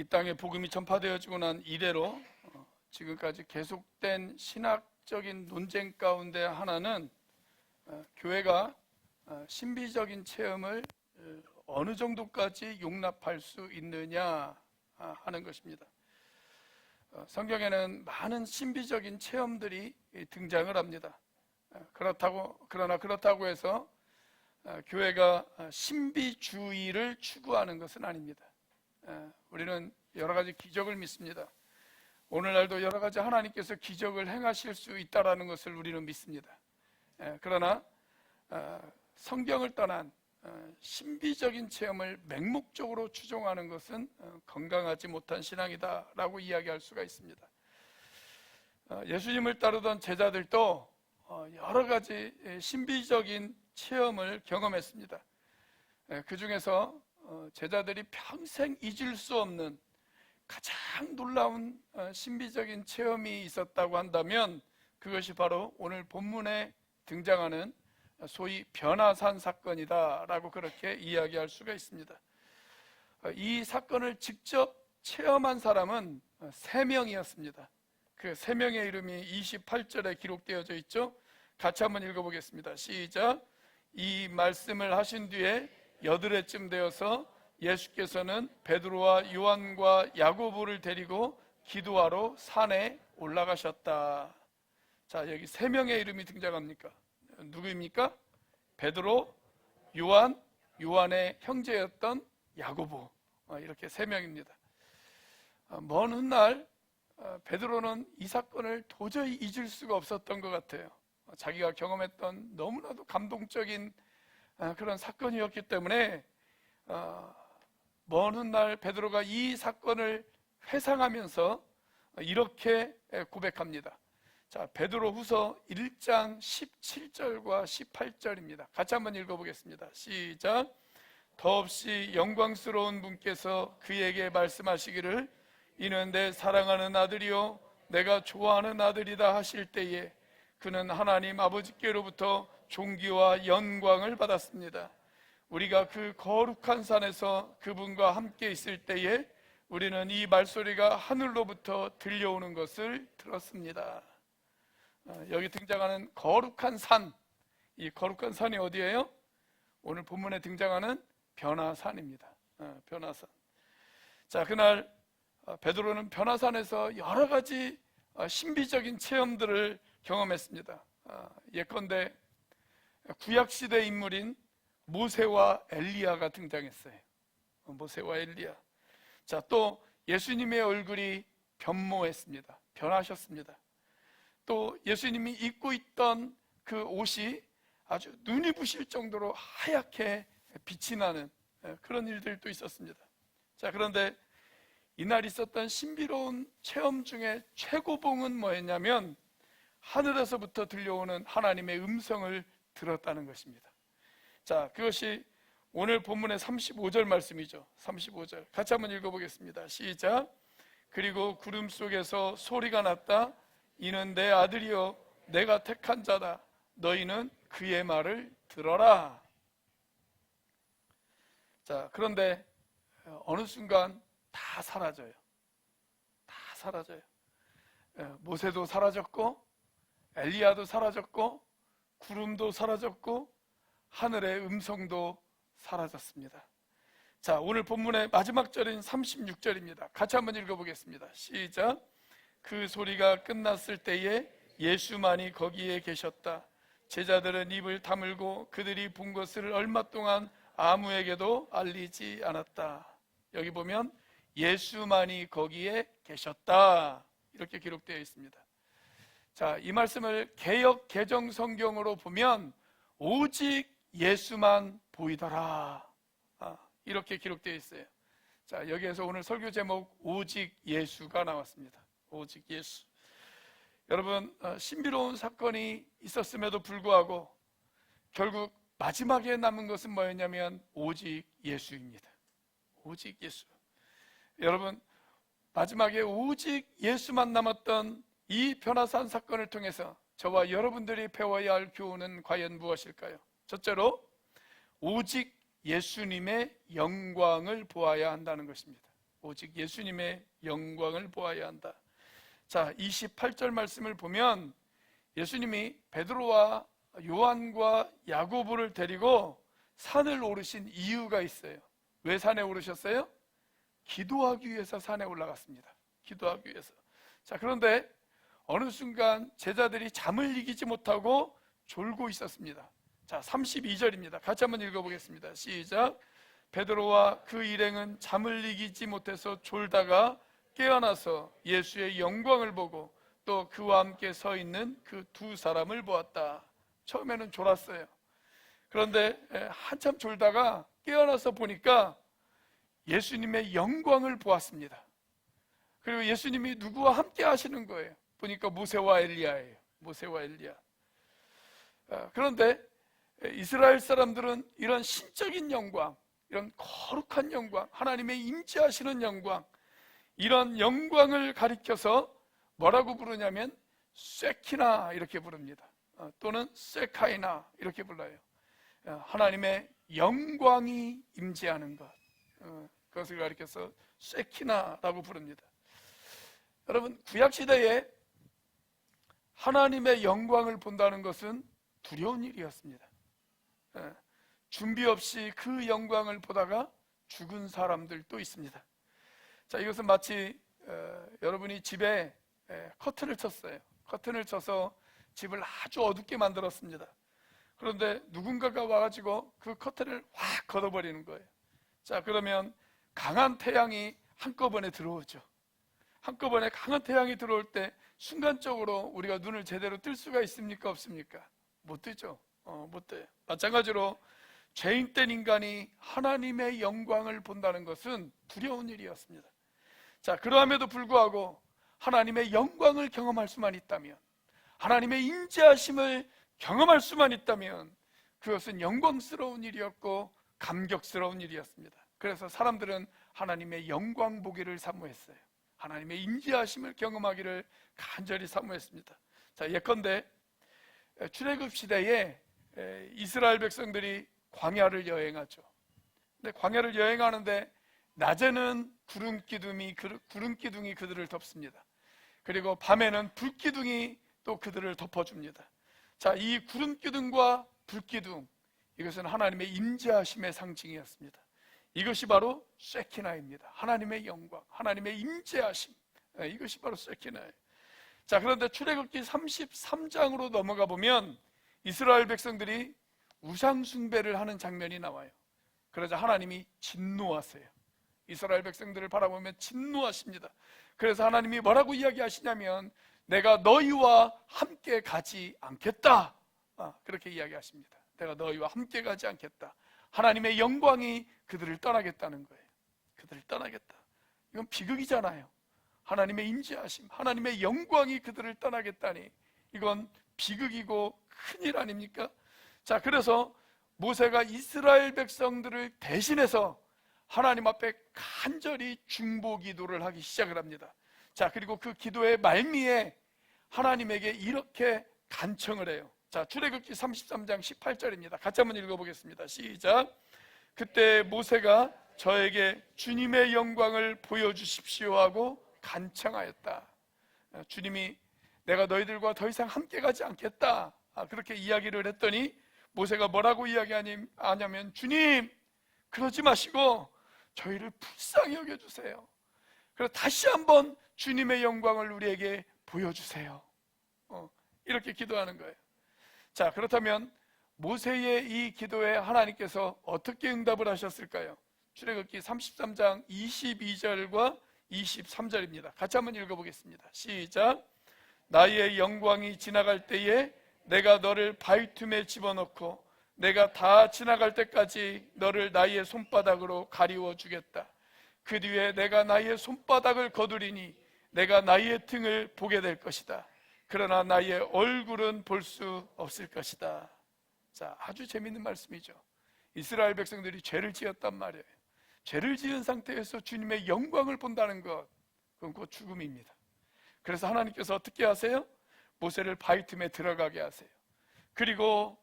이 땅에 복음이 전파되어지고 난 이래로 지금까지 계속된 신학적인 논쟁 가운데 하나는 교회가 신비적인 체험을 어느 정도까지 용납할 수 있느냐 하는 것입니다. 성경에는 많은 신비적인 체험들이 등장을 합니다. 그러나 그렇다고 해서 교회가 신비주의를 추구하는 것은 아닙니다. 우리는 여러 가지 기적을 믿습니다. 오늘날도 여러 가지 하나님께서 기적을 행하실 수 있다는 것을 우리는 믿습니다. 그러나 성경을 떠난 신비적인 체험을 맹목적으로 추종하는 것은 건강하지 못한 신앙이다라고 이야기할 수가 있습니다. 예수님을 따르던 제자들도 여러 가지 신비적인 체험을 경험했습니다. 그 중에서 제자들이 평생 잊을 수 없는 가장 놀라운 신비적인 체험이 있었다고 한다면 그것이 바로 오늘 본문에 등장하는 소위 변화산 사건이다 라고 그렇게 이야기할 수가 있습니다. 이 사건을 직접 체험한 사람은 3명이었습니다. 그 3명의 이름이 28절에 기록되어져 있죠. 같이 한번 읽어보겠습니다. 시작. 이 말씀을 하신 뒤에 여드레쯤 되어서 예수께서는 베드로와 요한과 야고보를 데리고 기도하러 산에 올라가셨다. 자, 여기 3명의 이름이 등장합니까? 누구입니까? 베드로, 요한, 요한의 형제였던 야고보, 이렇게 3명입니다. 먼 훗날 베드로는 이 사건을 도저히 잊을 수가 없었던 것 같아요. 자기가 경험했던 너무나도 감동적인 그런 사건이었기 때문에 먼 훗날 베드로가 이 사건을 회상하면서 이렇게 고백합니다. 자, 베드로후서 1장 17절과 18절입니다. 같이 한번 읽어보겠습니다. 시작. 더없이 영광스러운 분께서 그에게 말씀하시기를 이는 내 사랑하는 아들이요 내가 좋아하는 아들이다 하실 때에 그는 하나님 아버지께로부터 존귀와 영광을 받았습니다. 우리가 그 거룩한 산에서 그분과 함께 있을 때에 우리는 이 말소리가 하늘로부터 들려오는 것을 들었습니다. 여기 등장하는 거룩한 산, 이 거룩한 산이 어디예요? 오늘 본문에 등장하는 변화산입니다. 변화산. 자, 그날 베드로는 변화산에서 여러 가지 신비적인 체험들을 경험했습니다. 예컨대 구약시대 인물인 모세와 엘리야가 등장했어요. 모세와 엘리야. 자, 또 예수님의 얼굴이 변모했습니다. 변하셨습니다. 또 예수님이 입고 있던 그 옷이 아주 눈이 부실 정도로 하얗게 빛이 나는 그런 일들도 있었습니다. 자, 그런데 이날 있었던 신비로운 체험 중에 최고봉은 뭐였냐면 하늘에서부터 들려오는 하나님의 음성을 들었다는 것입니다. 자, 그것이 오늘 본문의 35절 말씀이죠. 35절 같이 한번 읽어보겠습니다. 시작. 그리고 구름 속에서 소리가 났다. 이는 내 아들이요 내가 택한 자다. 너희는 그의 말을 들어라. 자, 그런데 어느 순간 다 사라져요. 다 사라져요. 모세도 사라졌고 엘리야도 사라졌고 구름도 사라졌고 하늘의 음성도 사라졌습니다. 자, 오늘 본문의 마지막 절인 36절입니다. 같이 한번 읽어보겠습니다. 시작. 그 소리가 끝났을 때에 예수만이 거기에 계셨다. 제자들은 입을 다물고 그들이 본 것을 얼마 동안 아무에게도 알리지 않았다. 여기 보면 예수만이 거기에 계셨다 이렇게 기록되어 있습니다. 자, 이 말씀을 개역 개정 성경으로 보면 오직 예수만 보이더라 이렇게 기록되어 있어요. 자, 여기에서 오늘 설교 제목 오직 예수가 나왔습니다. 오직 예수. 여러분, 신비로운 사건이 있었음에도 불구하고 결국 마지막에 남은 것은 뭐였냐면 오직 예수입니다. 오직 예수. 여러분, 마지막에 오직 예수만 남았던 이 변화산 사건을 통해서 저와 여러분들이 배워야 할 교훈은 과연 무엇일까요? 첫째로 오직 예수님의 영광을 보아야 한다는 것입니다. 오직 예수님의 영광을 보아야 한다. 자, 28절 말씀을 보면 예수님이 베드로와 요한과 야고보를 데리고 산을 오르신 이유가 있어요. 왜 산에 오르셨어요? 기도하기 위해서 산에 올라갔습니다. 기도하기 위해서. 자, 그런데 어느 순간 제자들이 잠을 이기지 못하고 졸고 있었습니다. 자, 32절입니다. 같이 한번 읽어보겠습니다. 시작. 베드로와 그 일행은 잠을 이기지 못해서 졸다가 깨어나서 예수의 영광을 보고 또 그와 함께 서 있는 그 두 사람을 보았다. 처음에는 졸았어요. 그런데 한참 졸다가 깨어나서 보니까 예수님의 영광을 보았습니다. 그리고 예수님이 누구와 함께 하시는 거예요. 보니까 모세와 엘리야예요. 모세와 엘리야. 그런데 이스라엘 사람들은 이런 신적인 영광, 이런 거룩한 영광, 하나님의 임재하시는 영광, 이런 영광을 가리켜서 뭐라고 부르냐면 쉐키나 이렇게 부릅니다. 또는 세카이나 이렇게 불러요. 하나님의 영광이 임재하는 것, 그것을 가리켜서 쉐키나라고 부릅니다. 여러분, 구약시대에 하나님의 영광을 본다는 것은 두려운 일이었습니다. 준비 없이 그 영광을 보다가 죽은 사람들도 있습니다. 자, 이것은 마치 여러분이 집에 커튼을 쳤어요. 커튼을 쳐서 집을 아주 어둡게 만들었습니다. 그런데 누군가가 와가지고 그 커튼을 확 걷어버리는 거예요. 자, 그러면 강한 태양이 한꺼번에 들어오죠. 한꺼번에 강한 태양이 들어올 때 순간적으로 우리가 눈을 제대로 뜰 수가 있습니까? 없습니까? 못 뜨죠. 못 떠요. 마찬가지로 죄인된 인간이 하나님의 영광을 본다는 것은 두려운 일이었습니다. 자, 그러함에도 불구하고 하나님의 영광을 경험할 수만 있다면, 하나님의 임재하심을 경험할 수만 있다면 그것은 영광스러운 일이었고 감격스러운 일이었습니다. 그래서 사람들은 하나님의 영광 보기를 사모했어요. 하나님의 임재하심을 경험하기를 간절히 사모했습니다. 자, 예컨대 출애굽 시대에 이스라엘 백성들이 광야를 여행하죠. 근데 광야를 여행하는데 낮에는 구름 기둥이 그들을 덮습니다. 그리고 밤에는 불기둥이 또 그들을 덮어줍니다. 자, 이 구름 기둥과 불기둥, 이것은 하나님의 임재하심의 상징이었습니다. 이것이 바로 쉐키나입니다. 하나님의 영광, 하나님의 임재하심, 이것이 바로 쉐키나예요. 자, 그런데 출애굽기 33장으로 넘어가 보면 이스라엘 백성들이 우상 숭배를 하는 장면이 나와요. 그러자 하나님이 진노하세요. 이스라엘 백성들을 바라보면 진노하십니다. 그래서 하나님이 뭐라고 이야기하시냐면 내가 너희와 함께 가지 않겠다, 그렇게 이야기하십니다. 내가 너희와 함께 가지 않겠다. 하나님의 영광이 그들을 떠나겠다는 거예요. 그들을 떠나겠다. 이건 비극이잖아요. 하나님의 임재하심, 하나님의 영광이 그들을 떠나겠다니 이건 비극이고 큰일 아닙니까? 자, 그래서 모세가 이스라엘 백성들을 대신해서 하나님 앞에 간절히 중보 기도를 하기 시작을 합니다. 자, 그리고 그 기도의 말미에 하나님에게 이렇게 간청을 해요. 자, 출애굽기 33장 18절입니다. 같이 한번 읽어보겠습니다. 시작. 그때 모세가 저에게 주님의 영광을 보여주십시오 하고 간청하였다. 주님이 내가 너희들과 더 이상 함께 가지 않겠다, 그렇게 이야기를 했더니 모세가 뭐라고 이야기하냐면 주님, 그러지 마시고 저희를 불쌍히 여겨주세요. 그래서 다시 한번 주님의 영광을 우리에게 보여주세요. 이렇게 기도하는 거예요. 자, 그렇다면 모세의 이 기도에 하나님께서 어떻게 응답을 하셨을까요? 출애굽기 33장 22절과 23절입니다. 같이 한번 읽어보겠습니다. 시작. 나의 영광이 지나갈 때에 내가 너를 바위틈에 집어넣고 내가 다 지나갈 때까지 너를 나의 손바닥으로 가리워 주겠다. 그 뒤에 내가 나의 손바닥을 거두리니 내가 나의 등을 보게 될 것이다. 그러나 나의 얼굴은 볼 수 없을 것이다. 자, 아주 재밌는 말씀이죠. 이스라엘 백성들이 죄를 지었단 말이에요. 죄를 지은 상태에서 주님의 영광을 본다는 것, 그건 곧 죽음입니다. 그래서 하나님께서 어떻게 하세요? 모세를 바위틈에 들어가게 하세요. 그리고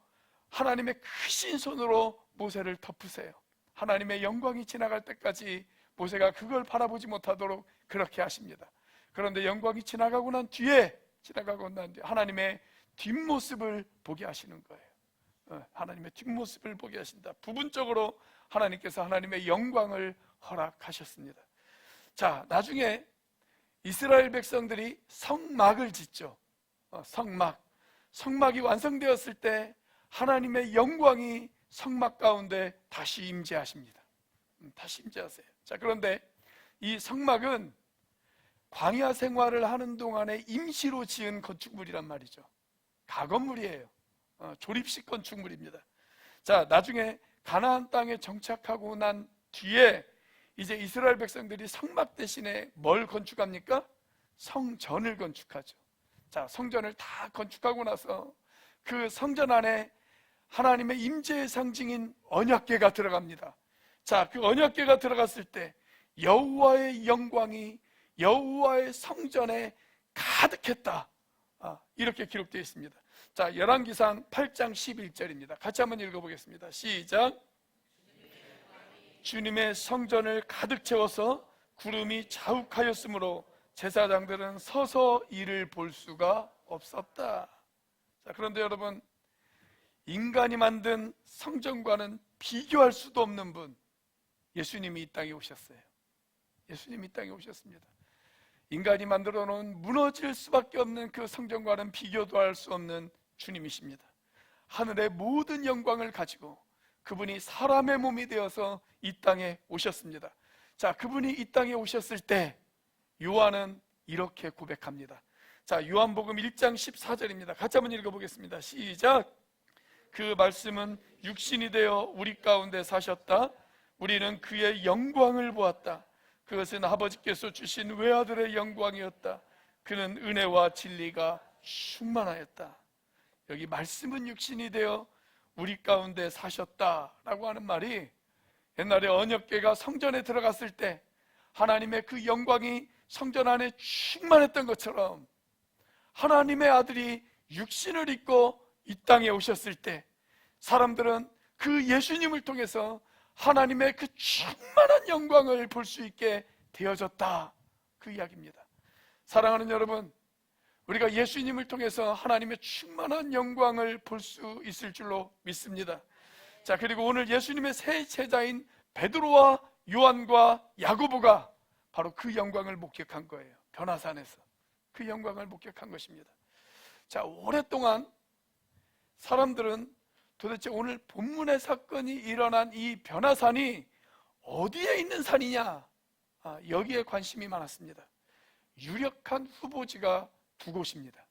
하나님의 크신 손으로 모세를 덮으세요. 하나님의 영광이 지나갈 때까지 모세가 그걸 바라보지 못하도록 그렇게 하십니다. 그런데 영광이 지나가고 난 뒤에 하나님의 뒷모습을 보게 하시는 거예요. 하나님의 뒷모습을 보게 하신다. 부분적으로 하나님께서 하나님의 영광을 허락하셨습니다. 자, 나중에 이스라엘 백성들이 성막을 짓죠. 성막이 완성되었을 때 하나님의 영광이 성막 가운데 다시 임재하십니다. 다시 임재하세요. 자, 그런데 이 성막은 광야 생활을 하는 동안에 임시로 지은 건축물이란 말이죠. 가건물이에요. 조립식 건축물입니다. 자, 나중에 가나안 땅에 정착하고 난 뒤에 이제 이스라엘 백성들이 성막 대신에 뭘 건축합니까? 성전을 건축하죠. 자, 성전을 다 건축하고 나서 그 성전 안에 하나님의 임재의 상징인 언약궤가 들어갑니다. 자, 그 언약궤가 들어갔을 때 여호와의 영광이 여호와의 성전에 가득했다. 이렇게 기록되어 있습니다. 자, 열왕기상 8장 11절입니다. 같이 한번 읽어보겠습니다. 시작. 주님의 성전을 가득 채워서 구름이 자욱하였으므로 제사장들은 서서 이를 볼 수가 없었다. 자, 그런데 여러분, 인간이 만든 성전과는 비교할 수도 없는 분, 예수님이 이 땅에 오셨어요. 예수님이 이 땅에 오셨습니다. 인간이 만들어 놓은 무너질 수밖에 없는 그 성전과는 비교도 할 수 없는 주님이십니다. 하늘의 모든 영광을 가지고 그분이 사람의 몸이 되어서 이 땅에 오셨습니다. 자, 그분이 이 땅에 오셨을 때 요한은 이렇게 고백합니다. 자, 요한복음 1장 14절입니다. 같이 한번 읽어보겠습니다. 시작. 그 말씀은 육신이 되어 우리 가운데 사셨다. 우리는 그의 영광을 보았다. 그것은 아버지께서 주신 외아들의 영광이었다. 그는 은혜와 진리가 충만하였다. 여기 말씀은 육신이 되어 우리 가운데 사셨다라고 하는 말이 옛날에 언약궤가 성전에 들어갔을 때 하나님의 그 영광이 성전 안에 충만했던 것처럼 하나님의 아들이 육신을 입고 이 땅에 오셨을 때 사람들은 그 예수님을 통해서 하나님의 그 충만한 영광을 볼 수 있게 되어졌다, 그 이야기입니다. 사랑하는 여러분, 우리가 예수님을 통해서 하나님의 충만한 영광을 볼 수 있을 줄로 믿습니다. 자, 그리고 오늘 예수님의 새 제자인 베드로와 요한과 야고보가 바로 그 영광을 목격한 거예요. 변화산에서 그 영광을 목격한 것입니다. 자, 오랫동안 사람들은 도대체 오늘 본문의 사건이 일어난 이 변화산이 어디에 있는 산이냐, 여기에 관심이 많았습니다. 유력한 후보지가 두 곳입니다.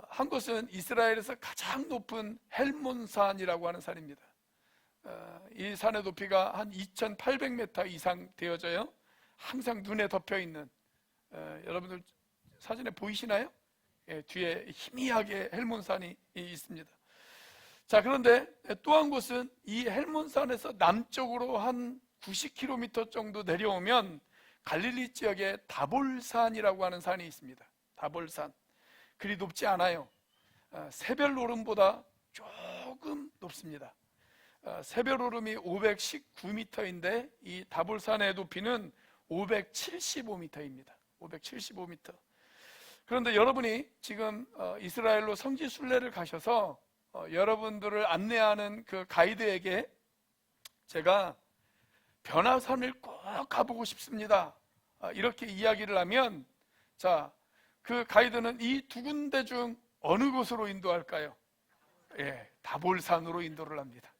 한 곳은 이스라엘에서 가장 높은 헬몬산이라고 하는 산입니다. 이 산의 높이가 한 2800m 이상 되어져요. 항상 눈에 덮여 있는, 여러분들 사진에 보이시나요? 뒤에 희미하게 헬몬산이 있습니다. 자, 그런데 또 한 곳은 이 헬몬산에서 남쪽으로 한 90km 정도 내려오면 갈릴리 지역에 다볼산이라고 하는 산이 있습니다. 다볼산. 그리 높지 않아요. 새별오름보다 조금 높습니다. 새별오름이 519m인데 이 다볼산의 높이는 575m입니다. 575m. 그런데 여러분이 지금 이스라엘로 성지 순례를 가셔서 여러분들을 안내하는 그 가이드에게 제가 변화산을 꼭 가보고 싶습니다, 이렇게 이야기를 하면, 자, 그 가이드는 이 두 군데 중 어느 곳으로 인도할까요? 다볼산으로 인도를 합니다.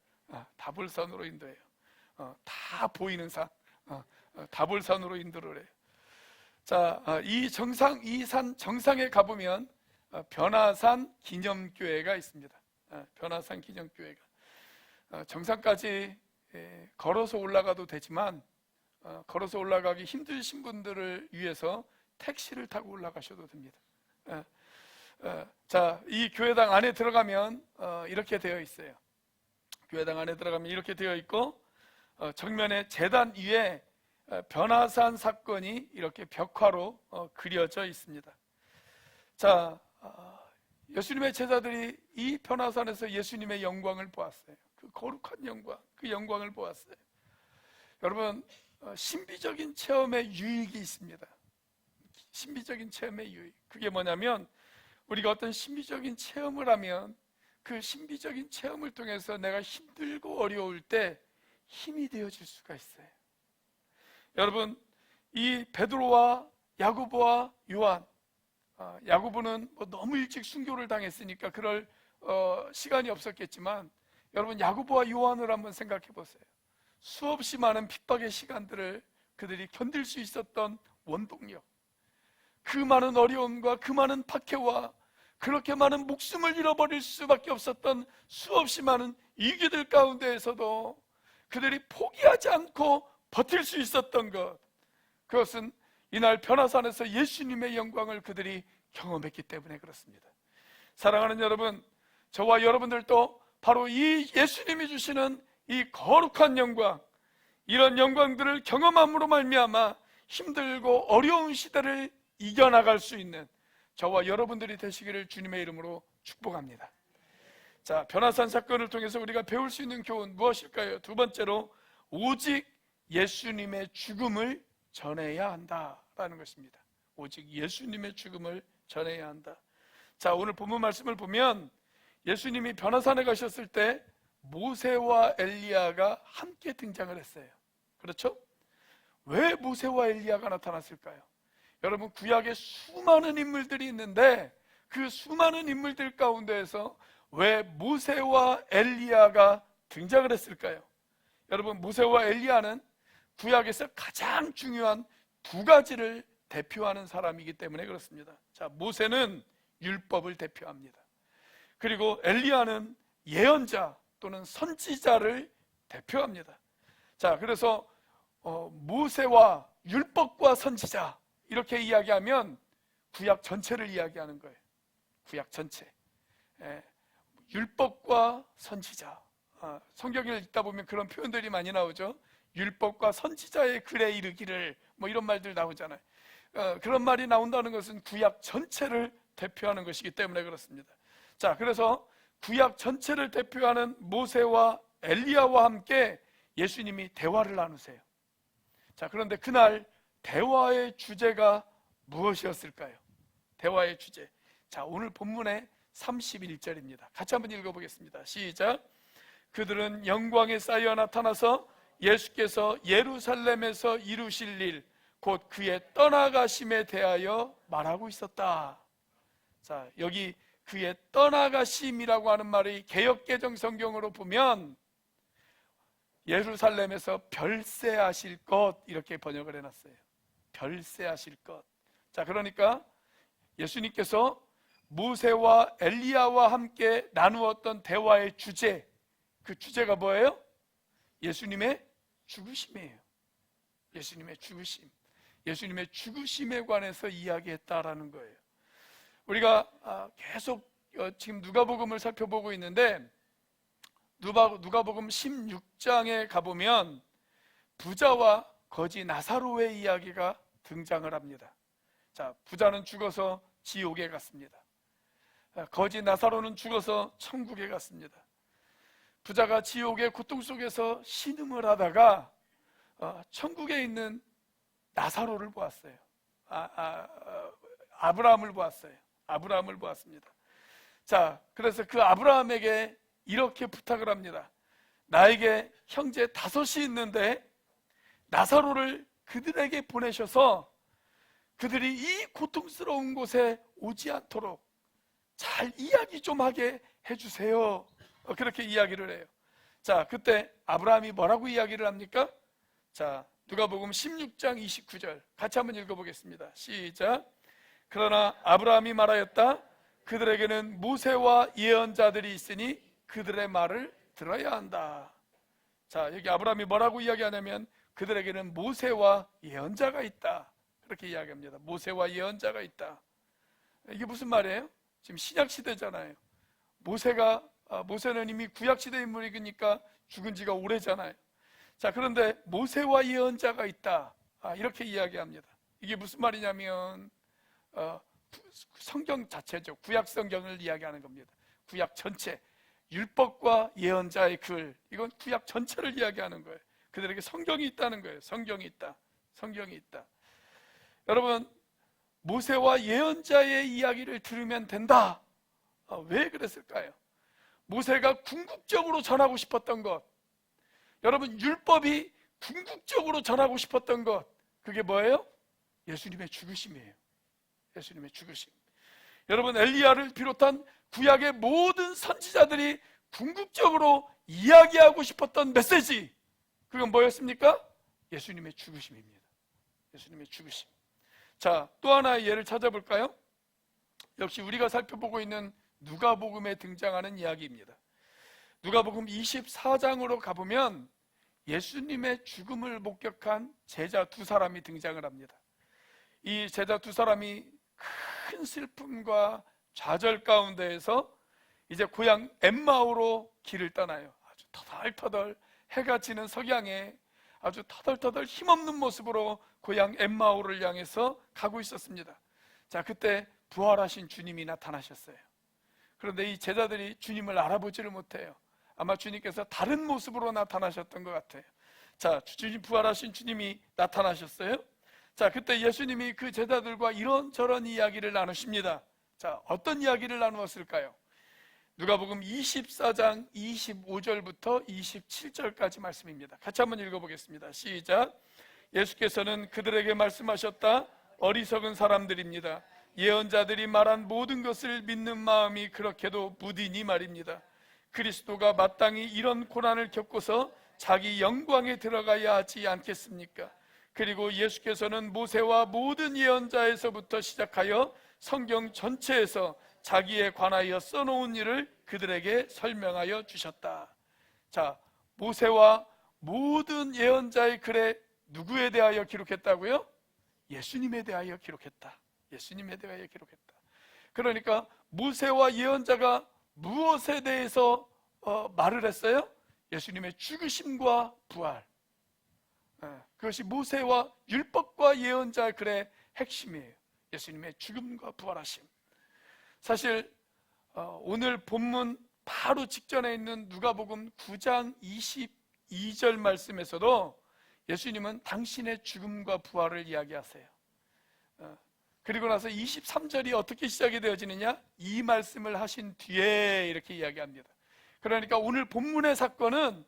다볼산으로 인도해요. 다 보이는 산, 다볼산으로 인도를 해요. 자, 이 산 정상에 가보면 변화산 기념교회가 있습니다. 변화산 기념교회가 정상까지 걸어서 올라가도 되지만 걸어서 올라가기 힘드신 분들을 위해서 택시를 타고 올라가셔도 됩니다. 자, 이 교회당 안에 들어가면 이렇게 되어 있어요. 교회당 안에 들어가면 이렇게 되어 있고, 정면에 제단 위에 변화산 사건이 이렇게 벽화로 그려져 있습니다. 자, 예수님의 제자들이 이 변화산에서 예수님의 영광을 보았어요. 그 거룩한 영광, 그 영광을 보았어요. 여러분, 신비적인 체험의 유익이 있습니다. 신비적인 체험의 유익. 그게 뭐냐면 우리가 어떤 신비적인 체험을 하면 그 신비적인 체험을 통해서 내가 힘들고 어려울 때 힘이 되어질 수가 있어요. 여러분, 이 베드로와 야고보와 요한, 야고보는 너무 일찍 순교를 당했으니까 그럴 시간이 없었겠지만, 여러분 야고보와 요한을 한번 생각해 보세요. 수없이 많은 핍박의 시간들을 그들이 견딜 수 있었던 원동력, 그 많은 어려움과 그 많은 박해와 그렇게 많은 목숨을 잃어버릴 수밖에 없었던 수없이 많은 위기들 가운데에서도 그들이 포기하지 않고 버틸 수 있었던 것, 그것은 이날 변화산에서 예수님의 영광을 그들이 경험했기 때문에 그렇습니다. 사랑하는 여러분, 저와 여러분들도 바로 이 예수님이 주시는 이 거룩한 영광, 이런 영광들을 경험함으로 말미암아 힘들고 어려운 시대를 이겨나갈 수 있는 저와 여러분들이 되시기를 주님의 이름으로 축복합니다. 자, 변화산 사건을 통해서 우리가 배울 수 있는 교훈 무엇일까요? 두 번째로, 오직 예수님의 죽음을 전해야 한다라는 것입니다. 오직 예수님의 죽음을 전해야 한다. 자, 오늘 본문 말씀을 보면 예수님이 변화산에 가셨을 때 모세와 엘리야가 함께 등장을 했어요. 그렇죠? 왜 모세와 엘리야가 나타났을까요? 여러분, 구약에 수많은 인물들이 있는데 그 수많은 인물들 가운데에서 왜 모세와 엘리야가 등장을 했을까요? 여러분, 모세와 엘리야는 구약에서 가장 중요한 두 가지를 대표하는 사람이기 때문에 그렇습니다. 자, 모세는 율법을 대표합니다. 그리고 엘리야는 예언자 또는 선지자를 대표합니다. 자, 그래서 모세와 율법과 선지자, 이렇게 이야기하면 구약 전체를 이야기하는 거예요. 구약 전체. 율법과 선지자. 성경을 읽다 보면 그런 표현들이 많이 나오죠. 율법과 선지자의 글에 이르기를, 이런 말들 나오잖아요. 그런 말이 나온다는 것은 구약 전체를 대표하는 것이기 때문에 그렇습니다. 자, 그래서 구약 전체를 대표하는 모세와 엘리야와 함께 예수님이 대화를 나누세요. 자, 그런데 그날 대화의 주제가 무엇이었을까요? 대화의 주제. 자, 오늘 본문의 31절입니다. 같이 한번 읽어보겠습니다. 시작. 그들은 영광에 쌓여 나타나서 예수께서 예루살렘에서 이루실 일, 곧 그의 떠나가심에 대하여 말하고 있었다. 자, 여기 그의 떠나가심이라고 하는 말이 개역개정 성경으로 보면 예루살렘에서 별세하실 것, 이렇게 번역을 해놨어요. 별세하실 것. 자, 그러니까 예수님께서 모세와 엘리야와 함께 나누었던 대화의 주제, 그 주제가 뭐예요? 예수님의 죽으심이에요. 예수님의 죽으심. 예수님의 죽으심에 관해서 이야기했다라는 거예요. 우리가 계속 지금 누가복음을 살펴보고 있는데 누가복음 16장에 가보면 부자와 거지 나사로의 이야기가 등장을 합니다. 자, 부자는 죽어서 지옥에 갔습니다. 거지 나사로는 죽어서 천국에 갔습니다. 부자가 지옥의 고통 속에서 신음을 하다가 천국에 있는 나사로를 보았어요. 아브라함을 보았어요. 아브라함을 보았습니다. 자, 그래서 그 아브라함에게 이렇게 부탁을 합니다. 나에게 형제 5이 있는데 나사로를 그들에게 보내셔서 그들이 이 고통스러운 곳에 오지 않도록 잘 이야기 좀 하게 해주세요. 그렇게 이야기를 해요. 자, 그때 아브라함이 뭐라고 이야기를 합니까? 자, 누가복음 16장 29절 같이 한번 읽어보겠습니다. 시작. 그러나 아브라함이 말하였다. 그들에게는 모세와 예언자들이 있으니 그들의 말을 들어야 한다. 자, 여기 아브라함이 뭐라고 이야기하냐면 그들에게는 모세와 예언자가 있다, 그렇게 이야기합니다. 모세와 예언자가 있다. 이게 무슨 말이에요? 지금 신약시대잖아요. 모세는 이미 구약시대 인물이니까 죽은 지가 오래잖아요. 자, 그런데 모세와 예언자가 있다, 이렇게 이야기합니다. 이게 무슨 말이냐면 성경 자체죠. 구약 성경을 이야기하는 겁니다. 구약 전체, 율법과 예언자의 글, 이건 구약 전체를 이야기하는 거예요. 그들에게 성경이 있다는 거예요. 성경이 있다. 성경이 있다. 여러분, 모세와 예언자의 이야기를 들으면 된다. 왜 그랬을까요? 모세가 궁극적으로 전하고 싶었던 것, 여러분, 율법이 궁극적으로 전하고 싶었던 것, 그게 뭐예요? 예수님의 죽으심이에요. 예수님의 죽으심. 여러분, 엘리야를 비롯한 구약의 모든 선지자들이 궁극적으로 이야기하고 싶었던 메시지, 그건 뭐였습니까? 예수님의 죽으심입니다. 예수님의 죽으심. 자, 또 하나의 예를 찾아볼까요? 역시 우리가 살펴보고 있는 누가복음에 등장하는 이야기입니다. 누가복음 24장으로 가보면 예수님의 죽음을 목격한 제자 두 사람이 등장을 합니다. 이 제자 두 사람이 큰 슬픔과 좌절 가운데에서 이제 고향 엠마오로 길을 떠나요. 아주 터덜터덜 해가 지는 석양에 아주 터덜터덜 힘없는 모습으로 고향 엠마오를 향해서 가고 있었습니다. 자, 그때 부활하신 주님이 나타나셨어요. 그런데 이 제자들이 주님을 알아보지를 못해요. 아마 주님께서 다른 모습으로 나타나셨던 것 같아요. 자, 주님, 부활하신 주님이 나타나셨어요. 자, 그때 예수님이 그 제자들과 이런저런 이야기를 나누십니다. 자, 어떤 이야기를 나누었을까요? 누가복음 24장 25절부터 27절까지 말씀입니다. 같이 한번 읽어보겠습니다. 시작. 예수께서는 그들에게 말씀하셨다. 어리석은 사람들입니다. 예언자들이 말한 모든 것을 믿는 마음이 그렇게도 무디니 말입니다. 그리스도가 마땅히 이런 고난을 겪고서 자기 영광에 들어가야 하지 않겠습니까? 그리고 예수께서는 모세와 모든 예언자에서부터 시작하여 성경 전체에서 자기에 관하여 써놓은 일을 그들에게 설명하여 주셨다. 자, 모세와 모든 예언자의 글에 누구에 대하여 기록했다고요? 예수님에 대하여 기록했다. 예수님에 대하여 기록했다. 그러니까 모세와 예언자가 무엇에 대해서 말을 했어요? 예수님의 죽으심과 부활. 그것이 모세와 율법과 예언자의 글의 핵심이에요. 예수님의 죽음과 부활하심. 사실 오늘 본문 바로 직전에 있는 누가복음 9장 22절 말씀에서도 예수님은 당신의 죽음과 부활을 이야기하세요. 그리고 나서 23절이 어떻게 시작이 되어지느냐? 이 말씀을 하신 뒤에 이렇게 이야기합니다. 그러니까 오늘 본문의 사건은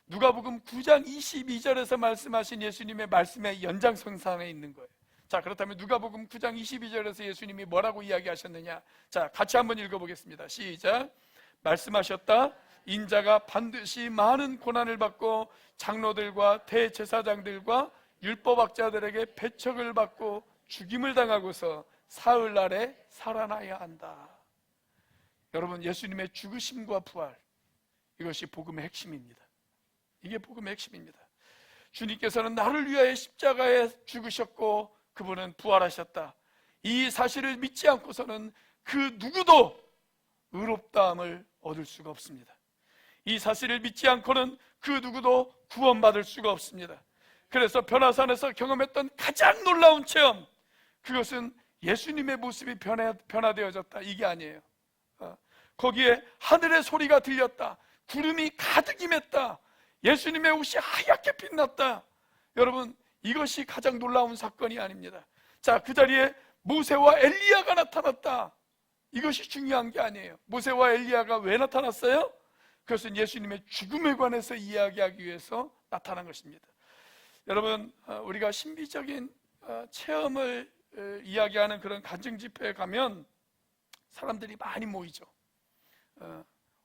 누가복음 9장 22절에서 말씀하신 예수님의 말씀의 연장선상에 있는 거예요. 자, 그렇다면 누가복음 9장 22절에서 예수님이 뭐라고 이야기하셨느냐? 자, 같이 한번 읽어보겠습니다. 시작. 말씀하셨다. 인자가 반드시 많은 고난을 받고 장로들과 대제사장들과 율법학자들에게 배척을 받고 죽임을 당하고서 사흘날에 살아나야 한다. 여러분, 예수님의 죽으심과 부활, 이것이 복음의 핵심입니다. 이게 복음의 핵심입니다. 주님께서는 나를 위하여 십자가에 죽으셨고 그분은 부활하셨다. 이 사실을 믿지 않고서는 그 누구도 의롭다함을 얻을 수가 없습니다. 이 사실을 믿지 않고는 그 누구도 구원받을 수가 없습니다. 그래서 변화산에서 경험했던 가장 놀라운 체험, 그것은 예수님의 모습이 변화되어졌다, 이게 아니에요. 거기에 하늘의 소리가 들렸다. 구름이 가득 임했다. 예수님의 옷이 하얗게 빛났다. 여러분, 이것이 가장 놀라운 사건이 아닙니다. 자, 그 자리에 모세와 엘리야가 나타났다. 이것이 중요한 게 아니에요. 모세와 엘리야가 왜 나타났어요? 그것은 예수님의 죽음에 관해서 이야기하기 위해서 나타난 것입니다. 여러분, 우리가 신비적인 체험을 이야기하는 그런 간증 집회에 가면 사람들이 많이 모이죠.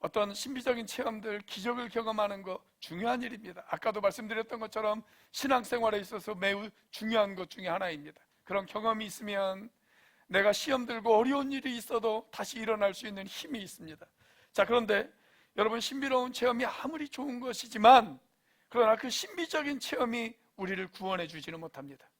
어떤 신비적인 체험들, 기적을 경험하는 거 중요한 일입니다. 아까도 말씀드렸던 것처럼 신앙생활에 있어서 매우 중요한 것 중에 하나입니다. 그런 경험이 있으면 내가 시험 들고 어려운 일이 있어도 다시 일어날 수 있는 힘이 있습니다. 자, 그런데 여러분, 신비로운 체험이 아무리 좋은 것이지만 그러나 그 신비적인 체험이 우리를 구원해 주지는 못합니다.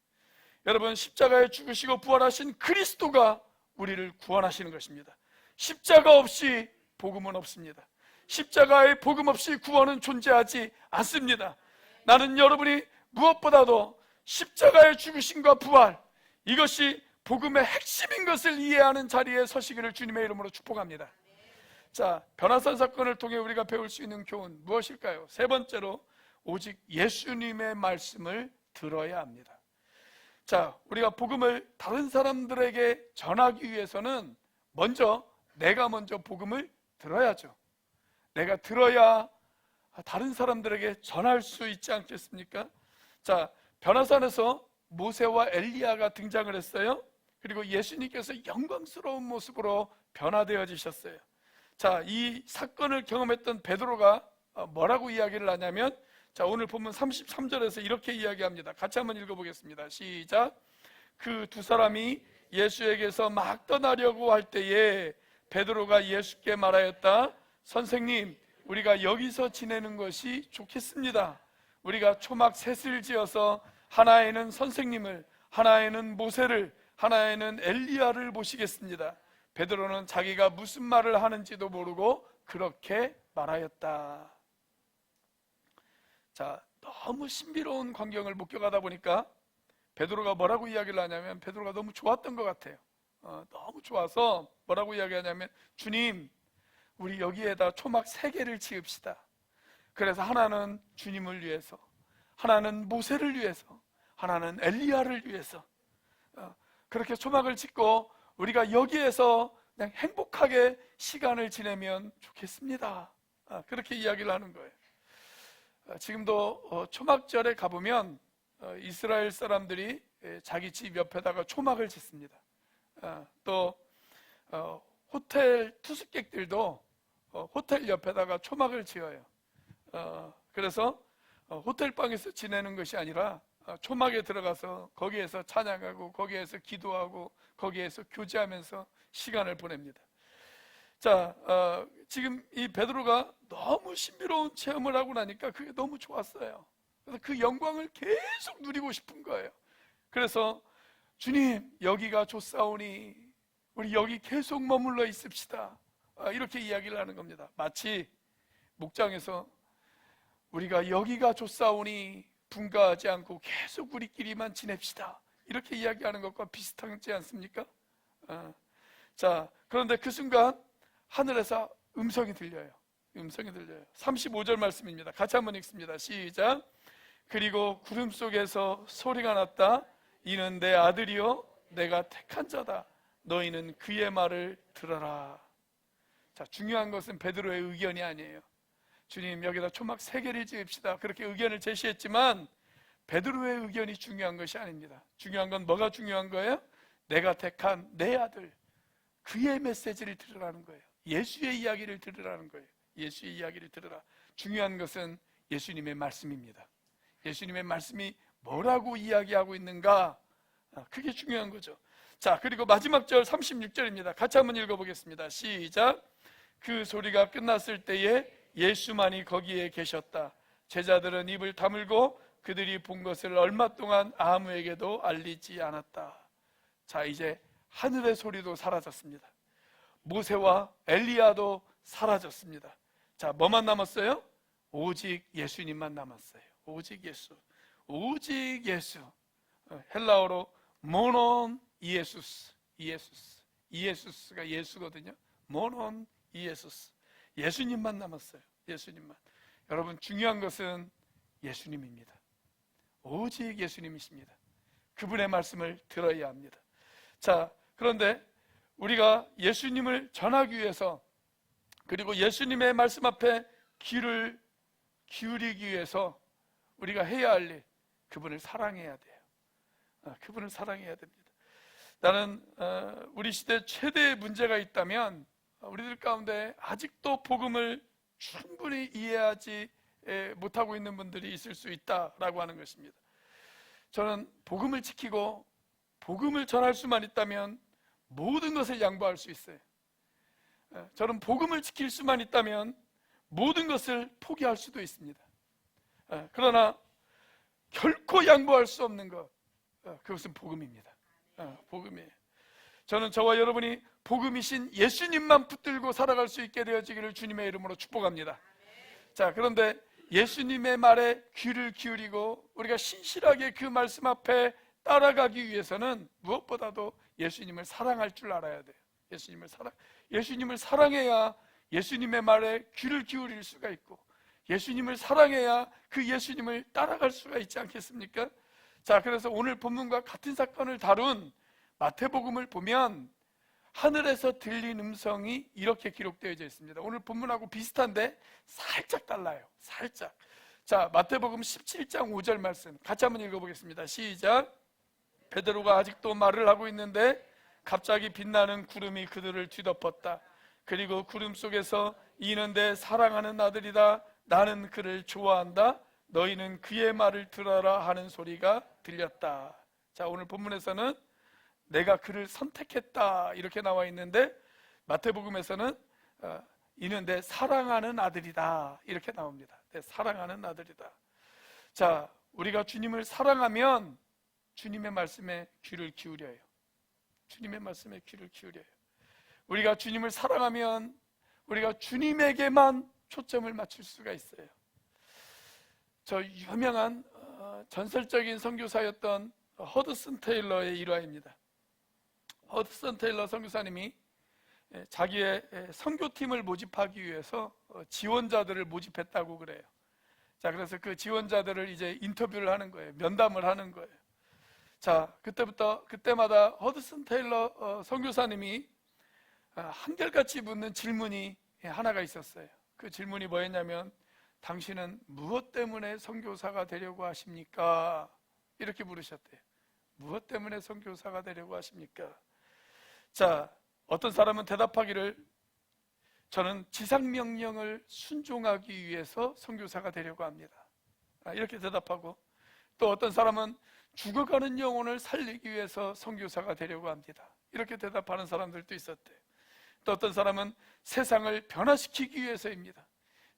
여러분, 십자가에 죽으시고 부활하신 그리스도가 우리를 구원하시는 것입니다. 십자가 없이 복음은 없습니다. 십자가의 복음 없이 구원은 존재하지 않습니다. 나는 여러분이 무엇보다도 십자가의 죽으심과 부활, 이것이 복음의 핵심인 것을 이해하는 자리에 서시기를 주님의 이름으로 축복합니다. 자, 변화산 사건을 통해 우리가 배울 수 있는 교훈 무엇일까요? 세 번째로, 오직 예수님의 말씀을 들어야 합니다. 자, 우리가 복음을 다른 사람들에게 전하기 위해서는 내가 먼저 복음을 들어야죠. 내가 들어야 다른 사람들에게 전할 수 있지 않겠습니까? 자, 변화산에서 모세와 엘리야가 등장을 했어요. 그리고 예수님께서 영광스러운 모습으로 변화되어지셨어요. 자, 이 사건을 경험했던 베드로가 뭐라고 이야기를 하냐면, 자, 오늘 본문 33절에서 이렇게 이야기합니다. 같이 한번 읽어보겠습니다. 시작. 그 두 사람이 예수에게서 막 떠나려고 할 때에 베드로가 예수께 말하였다. 선생님, 우리가 여기서 지내는 것이 좋겠습니다. 우리가 초막 셋을 지어서 하나에는 선생님을, 하나에는 모세를, 하나에는 엘리야를 모시겠습니다. 베드로는 자기가 무슨 말을 하는지도 모르고 그렇게 말하였다. 자, 너무 신비로운 광경을 목격하다 보니까 베드로가 뭐라고 이야기를 하냐면, 베드로가 너무 좋았던 것 같아요. 너무 좋아서 뭐라고 이야기하냐면, 주님, 우리 여기에다 초막 3개를 지읍시다. 그래서 하나는 주님을 위해서, 하나는 모세를 위해서, 하나는 엘리야를 위해서, 그렇게 초막을 짓고 우리가 여기에서 그냥 행복하게 시간을 지내면 좋겠습니다. 그렇게 이야기를 하는 거예요. 지금도 초막절에 가보면 이스라엘 사람들이 자기 집 옆에다가 초막을 짓습니다. 또 호텔 투숙객들도 호텔 옆에다가 초막을 지어요. 그래서 호텔 방에서 지내는 것이 아니라 초막에 들어가서 거기에서 찬양하고 거기에서 기도하고 거기에서 교제하면서 시간을 보냅니다. 자, 지금 이 베드로가 너무 신비로운 체험을 하고 나니까 그게 너무 좋았어요. 그래서 그 영광을 계속 누리고 싶은 거예요. 그래서 주님, 여기가 좋사오니 우리 여기 계속 머물러 있읍시다. 이렇게 이야기를 하는 겁니다. 마치 목장에서 우리가 여기가 좋사오니 분가하지 않고 계속 우리끼리만 지냅시다, 이렇게 이야기하는 것과 비슷하지 않습니까? 자, 그런데 그 순간 하늘에서 음성이 들려요. 35절 말씀입니다. 같이 한번 읽습니다. 시작. 그리고 구름 속에서 소리가 났다. 이는 내 아들이요 내가 택한 자다. 너희는 그의 말을 들어라. 자, 중요한 것은 베드로의 의견이 아니에요. 주님, 여기다 초막 3개를 지읍시다, 그렇게 의견을 제시했지만 베드로의 의견이 중요한 것이 아닙니다. 중요한 건 뭐가 중요한 거예요? 내가 택한 내 아들, 그의 메시지를 들으라는 거예요. 예수의 이야기를 들으라는 거예요. 예수의 이야기를 들으라. 중요한 것은 예수님의 말씀입니다. 예수님의 말씀이 뭐라고 이야기하고 있는가, 그게 중요한 거죠. 자, 그리고 마지막 절 36절입니다. 같이 한번 읽어보겠습니다. 시작. 그 소리가 끝났을 때에 예수만이 거기에 계셨다. 제자들은 입을 다물고 그들이 본 것을 얼마 동안 아무에게도 알리지 않았다. 자, 이제 하늘의 소리도 사라졌습니다. 모세와 엘리야도 사라졌습니다. 자, 뭐만 남았어요? 오직 예수님만 남았어요. 오직 예수. 오직 예수. 헬라어로 모논 이에수스. 이에수스가 예수거든요. 모논 이에수스. 예수님만 남았어요. 예수님만. 여러분, 중요한 것은 예수님입니다. 오직 예수님이십니다. 그분의 말씀을 들어야 합니다. 자, 그런데 우리가 예수님을 전하기 위해서, 그리고 예수님의 말씀 앞에 귀를 기울이기 위해서 우리가 해야 할 일, 그분을 사랑해야 돼요. 그분을 사랑해야 됩니다. 나는 우리 시대 최대의 문제가 있다면 우리들 가운데 아직도 복음을 충분히 이해하지 못하고 있는 분들이 있을 수 있다라고 하는 것입니다. 저는 복음을 지키고 복음을 전할 수만 있다면 모든 것을 양보할 수 있어요. 저는 복음을 지킬 수만 있다면 모든 것을 포기할 수도 있습니다. 그러나 결코 양보할 수 없는 것, 그것은 복음입니다. 복음이에요. 저는 저와 여러분이 복음이신 예수님만 붙들고 살아갈 수 있게 되어지기를 주님의 이름으로 축복합니다. 자, 그런데 예수님의 말에 귀를 기울이고 우리가 신실하게 그 말씀 앞에 따라가기 위해서는 무엇보다도 예수님을 사랑할 줄 알아야 돼요. 예수님을 사랑해야 예수님의 말에 귀를 기울일 수가 있고, 예수님을 사랑해야 그 예수님을 따라갈 수가 있지 않겠습니까? 자, 그래서 오늘 본문과 같은 사건을 다룬 마태복음을 보면 하늘에서 들린 음성이 이렇게 기록되어 있습니다. 오늘 본문하고 비슷한데 살짝 달라요. 살짝. 자, 마태복음 17장 5절 말씀 같이 한번 읽어보겠습니다. 시작. 베드로가 아직도 말을 하고 있는데 갑자기 빛나는 구름이 그들을 뒤덮었다. 그리고 구름 속에서 이는 내 사랑하는 아들이다. 나는 그를 좋아한다. 너희는 그의 말을 들어라 하는 소리가 들렸다. 자, 오늘 본문에서는 내가 그를 선택했다 이렇게 나와 있는데 마태복음에서는 이는 내 사랑하는 아들이다 이렇게 나옵니다. 내 사랑하는 아들이다. 자, 우리가 주님을 사랑하면 주님의 말씀에 귀를 기울여요. 주님의 말씀에 귀를 기울여요. 우리가 주님을 사랑하면 우리가 주님에게만 초점을 맞출 수가 있어요. 저 유명한 전설적인 선교사였던 허드슨 테일러의 일화입니다. 허드슨 테일러 선교사님이 자기의 선교팀을 모집하기 위해서 지원자들을 모집했다고 그래요. 자, 그래서 그 지원자들을 이제 인터뷰를 하는 거예요. 면담을 하는 거예요. 자, 그때마다 허드슨 테일러 선교사님이 한결같이 묻는 질문이 하나가 있었어요. 그 질문이 뭐였냐면 당신은 무엇 때문에 선교사가 되려고 하십니까? 이렇게 물으셨대요. 무엇 때문에 선교사가 되려고 하십니까? 자, 어떤 사람은 대답하기를 저는 지상명령을 순종하기 위해서 선교사가 되려고 합니다. 이렇게 대답하고, 또 어떤 사람은 죽어가는 영혼을 살리기 위해서 선교사가 되려고 합니다. 이렇게 대답하는 사람들도 있었대요. 또 어떤 사람은 세상을 변화시키기 위해서입니다.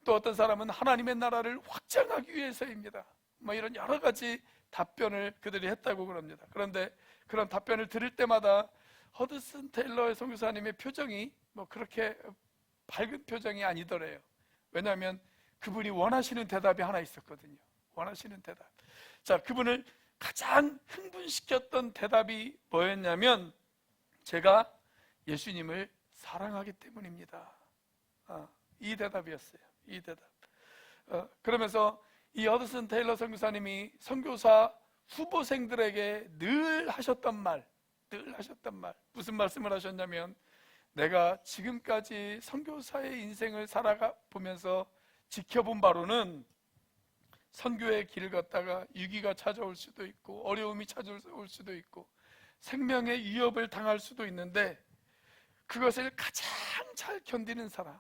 또 어떤 사람은 하나님의 나라를 확장하기 위해서입니다. 이런 여러 가지 답변을 그들이 했다고 그럽니다. 그런데 그런 답변을 들을 때마다 허드슨 테일러의 선교사님의 표정이 그렇게 밝은 표정이 아니더래요. 왜냐하면 그분이 원하시는 대답이 하나 있었거든요. 원하시는 대답. 자, 그분을 가장 흥분시켰던 대답이 뭐였냐면 제가 예수님을 사랑하기 때문입니다. 이 대답이었어요. 이 대답. 그러면서 이 허드슨 테일러 선교사님이 선교사 후보생들에게 늘 하셨던 말, 무슨 말씀을 하셨냐면 내가 지금까지 선교사의 인생을 살아가 보면서 지켜본 바로는 선교의 길을 걷다가 위기가 찾아올 수도 있고 어려움이 찾아올 수도 있고 생명의 위협을 당할 수도 있는데 그것을 가장 잘 견디는 사람,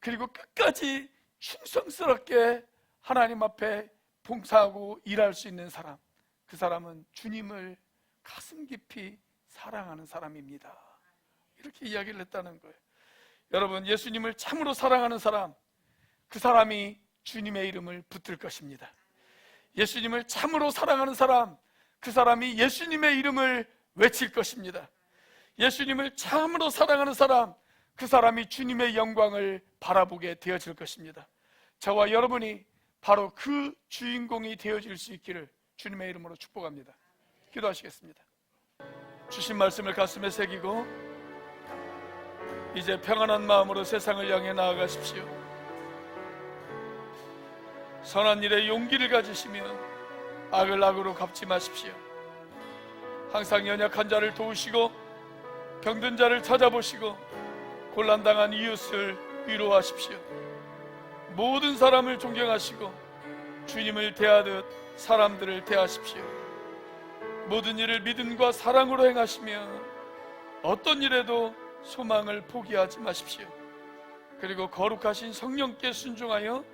그리고 끝까지 충성스럽게 하나님 앞에 봉사하고 일할 수 있는 사람, 그 사람은 주님을 가슴 깊이 사랑하는 사람입니다. 이렇게 이야기를 했다는 거예요. 여러분, 예수님을 참으로 사랑하는 사람, 그 사람이 주님의 이름을 붙들 것입니다. 예수님을 참으로 사랑하는 사람, 그 사람이 예수님의 이름을 외칠 것입니다. 예수님을 참으로 사랑하는 사람, 그 사람이 주님의 영광을 바라보게 되어질 것입니다. 저와 여러분이 바로 그 주인공이 되어질 수 있기를 주님의 이름으로 축복합니다. 기도하시겠습니다. 주신 말씀을 가슴에 새기고 이제 평안한 마음으로 세상을 향해 나아가십시오. 선한 일에 용기를 가지시며 악을 악으로 갚지 마십시오. 항상 연약한 자를 도우시고 병든 자를 찾아보시고 곤란당한 이웃을 위로하십시오. 모든 사람을 존경하시고 주님을 대하듯 사람들을 대하십시오. 모든 일을 믿음과 사랑으로 행하시며 어떤 일에도 소망을 포기하지 마십시오. 그리고 거룩하신 성령께 순종하여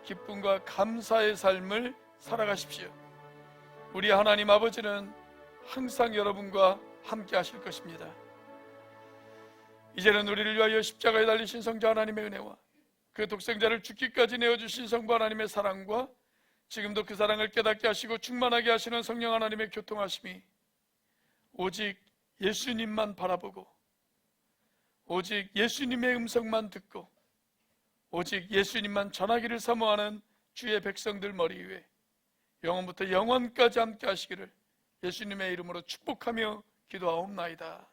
기쁨과 감사의 삶을 살아가십시오. 우리 하나님 아버지는 항상 여러분과 함께 하실 것입니다. 이제는 우리를 위하여 십자가에 달리신 성자 하나님의 은혜와 그 독생자를 죽기까지 내어주신 성부 하나님의 사랑과 지금도 그 사랑을 깨닫게 하시고 충만하게 하시는 성령 하나님의 교통하심이 오직 예수님만 바라보고 오직 예수님의 음성만 듣고 오직 예수님만 전하기를 사모하는 주의 백성들 머리 위에 영원부터 영원까지 함께 하시기를 예수님의 이름으로 축복하며 기도하옵나이다.